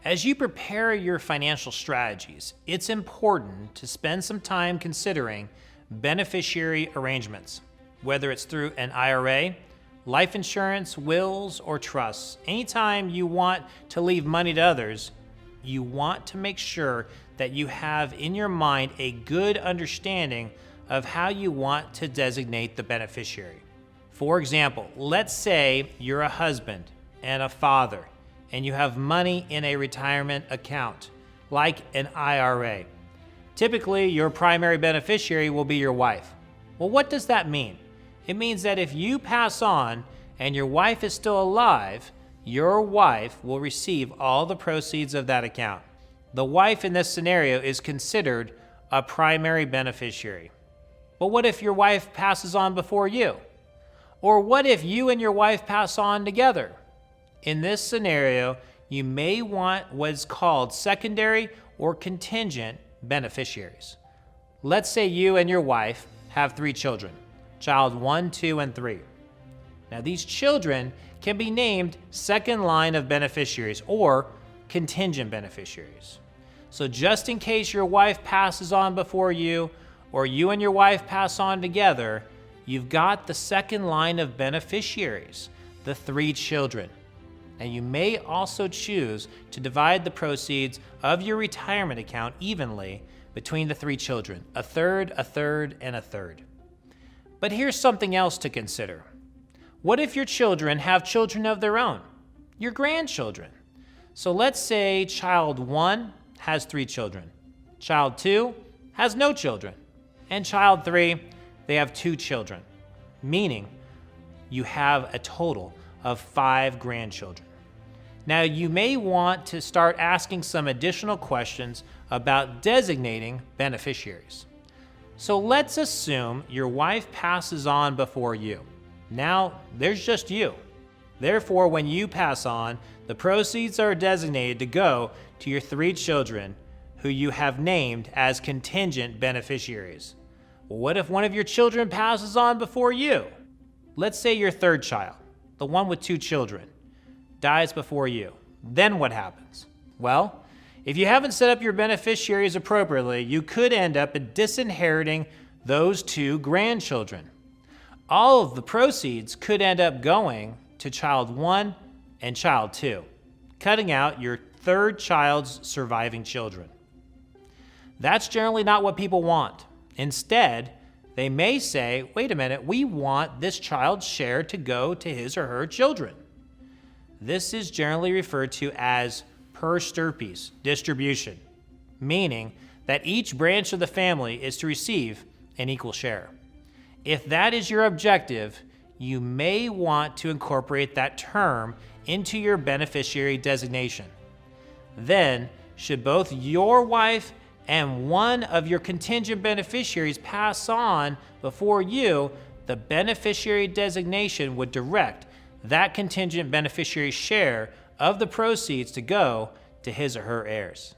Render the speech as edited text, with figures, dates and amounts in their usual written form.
As you prepare your financial strategies, it's important to spend some time considering beneficiary arrangements, whether it's through an IRA, life insurance, wills, or trusts. Anytime you want to leave money to others, you want to make sure that you have in your mind a good understanding of how you want to designate the beneficiary. For example, let's say you're a husband and a father, and you have money in a retirement account, like an IRA. Typically, your primary beneficiary will be your wife. Well, what does that mean? It means that if you pass on and your wife is still alive, your wife will receive all the proceeds of that account. The wife in this scenario is considered a primary beneficiary. But what if your wife passes on before you? Or what if you and your wife pass on together? In this scenario, you may want what's called secondary or contingent beneficiaries. Let's say you and your wife have 3 children, child 1, 2, and 3. Now these children can be named second line of beneficiaries or contingent beneficiaries. So just in case your wife passes on before you, or you and your wife pass on together, you've got the second line of beneficiaries, the 3 children. And you may also choose to divide the proceeds of your retirement account evenly between the 3 children, a third, and a third. But here's something else to consider. What if your children have children of their own, your grandchildren? So let's say child 1 has 3 children, child 2 has no children, and child 3, they have 2 children, meaning you have a total of 5 grandchildren. Now, you may want to start asking some additional questions about designating beneficiaries. So let's assume your wife passes on before you. Now, there's just you. Therefore, when you pass on, the proceeds are designated to go to your 3 children who you have named as contingent beneficiaries. Well, what if one of your children passes on before you? Let's say your 3rd child, the one with 2 children, dies before you. Then what happens? Well, if you haven't set up your beneficiaries appropriately, you could end up disinheriting those 2 grandchildren. All of the proceeds could end up going to child 1 and child 2, cutting out your 3rd child's surviving children. That's generally not what people want. Instead, they may say, wait a minute, we want this child's share to go to his or her children. This is generally referred to as per stirpes distribution, meaning that each branch of the family is to receive an equal share. If that is your objective, you may want to incorporate that term into your beneficiary designation. Then, should both your wife and one of your contingent beneficiaries pass on before you, the beneficiary designation would direct that contingent beneficiary's share of the proceeds to go to his or her heirs.